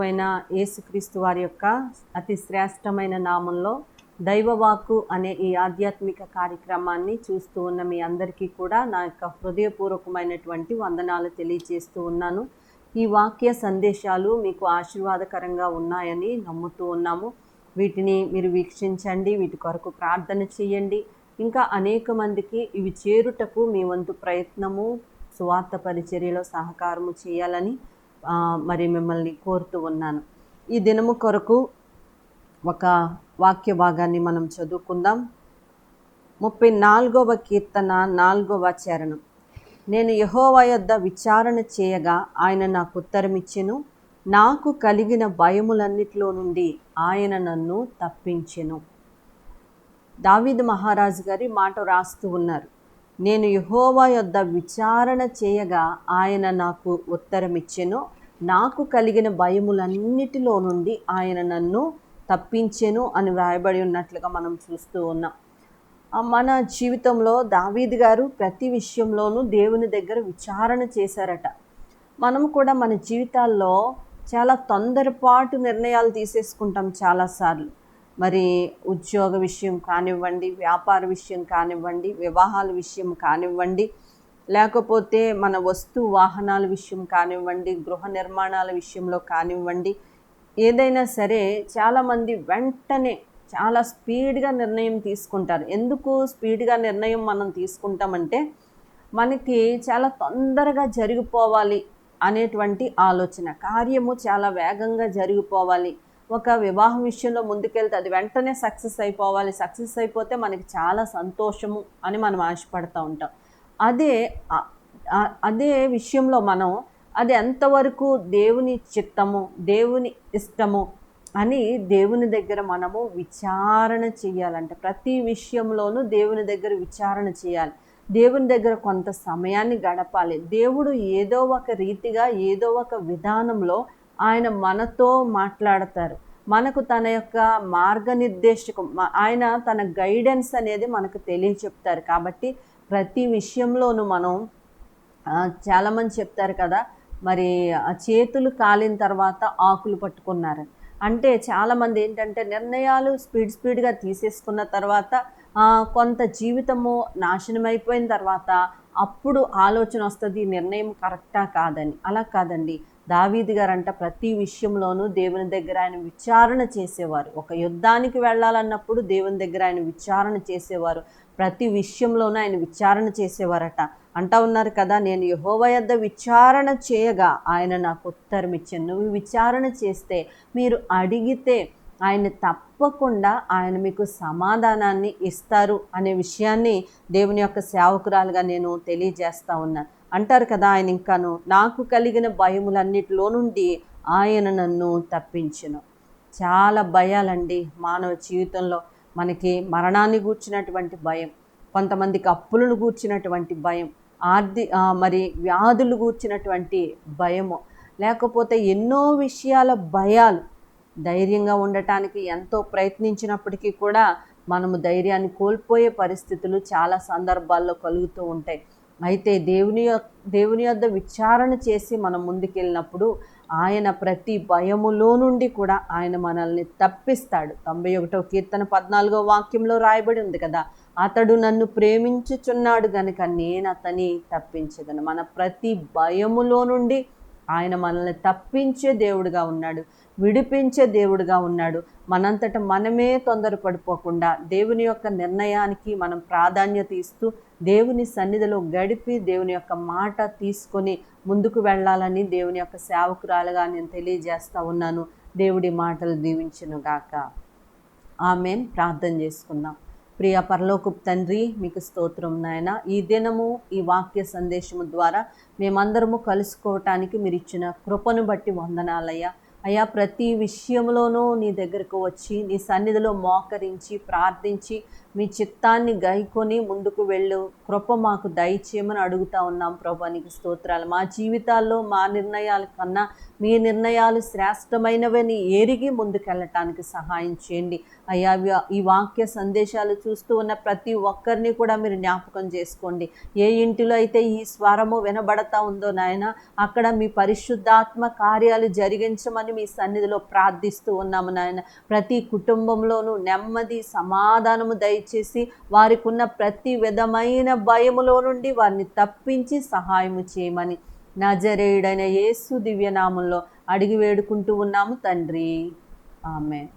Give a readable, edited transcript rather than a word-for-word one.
ప్రభువైన యేసుక్రీస్తు వారి యొక్క అతి శ్రేష్టమైన నామంలో దైవవాక్కు అనే ఈ ఆధ్యాత్మిక కార్యక్రమాన్ని చూస్తూ ఉన్న మీ అందరికీ కూడా నా యొక్క హృదయపూర్వకమైనటువంటి వందనాలు తెలియజేస్తూ ఉన్నాను. ఈ వాక్య సందేశాలు మీకు ఆశీర్వాదకరంగా ఉన్నాయని నమ్ముతూ ఉన్నాము. వీటిని మీరు వీక్షించండి, వీటి కొరకు ప్రార్థన చేయండి. ఇంకా అనేక మందికి ఇవి చేరుటకు మీ వంతు ప్రయత్నము, సువార్త పరిచర్యలో సహకారము చేయాలని మరి మిమ్మల్ని కోరుతూ ఉన్నాను. ఈ దినము కొరకు ఒక వాక్య భాగాన్ని మనం చదువుకుందాం. 34వ కీర్తన 4వ చరణం. నేను యెహోవా యొద్ద విచారణ చేయగా ఆయన నాకు ఉత్తరమిచ్చెను, నాకు కలిగిన భయములన్నిటిలో నుండి ఆయన నన్ను తప్పించెను. దావీదు మహారాజు గారి మాట రాస్తూ ఉన్నారు. నేను యెహోవా యొద్ద విచారణ చేయగా ఆయన నాకు ఉత్తరమిచ్చెను, నాకు కలిగిన భయములన్నిటిలో నుండి ఆయన నన్ను తప్పించెను అని వ్రాయబడి ఉన్నట్లుగా మనం చూస్తూ ఉన్నాం. మన జీవితంలో దావీదు గారు ప్రతి విషయంలోనూ దేవుని దగ్గర విచారణ చేశారట. మనం కూడా మన జీవితాల్లో చాలా తొందరపాటు నిర్ణయాలు తీసేసుకుంటాం చాలాసార్లు. మరి ఉద్యోగ విషయం కానివ్వండి, వ్యాపార విషయం కానివ్వండి, వివాహాల విషయం కానివ్వండి, లేకపోతే మన వస్తు వాహనాల విషయం కానివ్వండి, గృహ నిర్మాణాల విషయంలో కానివ్వండి, ఏదైనా సరే చాలామంది వెంటనే చాలా స్పీడ్గా నిర్ణయం తీసుకుంటారు. ఎందుకు స్పీడ్గా నిర్ణయం మనం తీసుకుంటామంటే మనకి చాలా తొందరగా జరిగిపోవాలి అనేటువంటి ఆలోచన, కార్యము చాలా వేగంగా జరిగిపోవాలి. ఒక వివాహం విషయంలో ముందుకెళ్తే అది వెంటనే సక్సెస్ అయిపోవాలి, సక్సెస్ అయిపోతే మనకి చాలా సంతోషము అని మనం ఆశపడుతూ ఉంటాం. అదే విషయంలో మనం అది ఎంతవరకు దేవుని చిత్తము, దేవుని ఇష్టము అని దేవుని దగ్గర మనము విచారణ చేయాలంటే, ప్రతి విషయంలోనూ దేవుని దగ్గర విచారణ చేయాలి. దేవుని దగ్గర కొంత సమయాన్ని గడపాలి. దేవుడు ఏదో ఒక రీతిగా, ఏదో ఒక విధానంలో ఆయన మనతో మాట్లాడతారు. మనకు తన యొక్క మార్గనిర్దేశకం, ఆయన తన గైడెన్స్ అనేది మనకు తెలియచెప్తారు. కాబట్టి ప్రతి విషయంలోనూ మనం చాలామంది చెప్తారు కదా, మరి చేతులు కాలిన తర్వాత ఆకులు పట్టుకున్నారు అంటే చాలామంది ఏంటంటే నిర్ణయాలు స్పీడ్గా తీసేసుకున్న తర్వాత కొంత జీవితము నాశనం అయిపోయిన తర్వాత అప్పుడు ఆలోచన వస్తుంది నిర్ణయం కరెక్టా కాదని. అలా కాదండి. దావీదు గారంట ప్రతి విషయంలోనూ దేవుని దగ్గర ఆయన విచారణ చేసేవారు. ఒక యుద్ధానికి వెళ్ళాలన్నప్పుడు దేవుని దగ్గర ఆయన విచారణ చేసేవారు. ప్రతి విషయంలోనూ ఆయన విచారణ చేసేవారట. అంటా ఉన్నారు కదా, నేను యెహోవా యొద్ద విచారణ చేయగా ఆయన నాకు ఉత్తరమిచ్చెను. నువ్వు విచారణ చేస్తే, మీరు అడిగితే ఆయన తప్పకుండా ఆయన మీకు సమాధానాన్ని ఇస్తారు అనే విషయాన్ని దేవుని యొక్క సేవకురాలుగా నేను తెలియజేస్తా ఉన్నాను. అంటారు కదా ఆయన ఇంకాను, నాకు కలిగిన భయములన్నిటిలో నుండి ఆయన నన్ను తప్పించెను. చాలా భయాలండి మానవ జీవితంలో. మనకి మరణాన్ని గూర్చినటువంటి భయం, కొంతమందికి అప్పులను గూర్చినటువంటి భయం, మరి వ్యాధులు గూర్చినటువంటి భయము, లేకపోతే ఎన్నో విషయాల భయాలు. ధైర్యంగా ఉండటానికి ఎంతో ప్రయత్నించినప్పటికీ కూడా మనము ధైర్యాన్ని కోల్పోయే పరిస్థితులు చాలా సందర్భాల్లో కలుగుతూ ఉంటాయి. అయితే దేవుని యొద్ద విచారణ చేసి మనం ముందుకెళ్ళినప్పుడు ఆయన ప్రతి భయములో నుండి కూడా ఆయన మనల్ని తప్పిస్తాడు. 91వ కీర్తన 14వ వాక్యంలో రాయబడి ఉంది కదా, అతడు నన్ను ప్రేమించుచున్నాడు గనుక నేను అతని తప్పించదను. మన ప్రతి భయములో నుండి ఆయన మనల్ని తప్పించే దేవుడుగా ఉన్నాడు, విడిపించే దేవుడుగా ఉన్నాడు. మనంతట మనమే తొందరపడిపోకుండా దేవుని యొక్క నిర్ణయానికి మనం ప్రాధాన్యత ఇస్తూ దేవుని సన్నిధిలో గడిపి దేవుని యొక్క మాట తీసుకొని ముందుకు వెళ్ళాలని దేవుని యొక్క సేవకురాలుగా నేను తెలియజేస్తూ ఉన్నాను. దేవుడి మాటలు దీవించును గాక. ఆమేన్. ప్రార్థన చేసుకుందాం. ప్రియ పరలోకపు తండ్రి, మీకు స్తోత్రం నాయన. ఈ దినము ఈ వాక్య సందేశము ద్వారా మేమందరము కలుసుకోవటానికి మీరు ఇచ్చిన కృపను బట్టి వందనాలయ్యా. అయ్యా, ప్రతి విషయంలోనూ నీ దగ్గరకు వచ్చి నీ సన్నిధిలో మోకరించి ప్రార్థించి మీ చిత్తాన్ని గైకొని ముందుకు వెళ్ళు కృప మాకు దయచేయమని అడుగుతా ఉన్నాం ప్రభా. నీకు స్తోత్రాలు. మా జీవితాల్లో మా నిర్ణయాల కన్నా మీ నిర్ణయాలు శ్రేష్టమైనవని ఎరిగి ముందుకెళ్ళటానికి సహాయం చేయండి అయ్యా. ఈ వాక్య సందేశాలు చూస్తూ ఉన్న ప్రతి ఒక్కరిని కూడా మీరు జ్ఞాపకం చేసుకోండి. ఏ ఇంటిలో అయితే ఈ స్వరము వినబడతా ఉందో నాయన, అక్కడ మీ పరిశుద్ధాత్మ కార్యాలు జరిగించమని మీ సన్నిధిలో ప్రార్థిస్తూ ఉన్నాము నాయన. ప్రతి కుటుంబంలోనూ నెమ్మది సమాధానము దయచేసి వారికి ఉన్న ప్రతి విధమైన భయములో నుండి వారిని తప్పించి సహాయము చేయమని నజరేయుడైన యేసు దివ్యనామంలో అడిగి వేడుకుంటూ ఉన్నాము తండ్రి. ఆమేన్.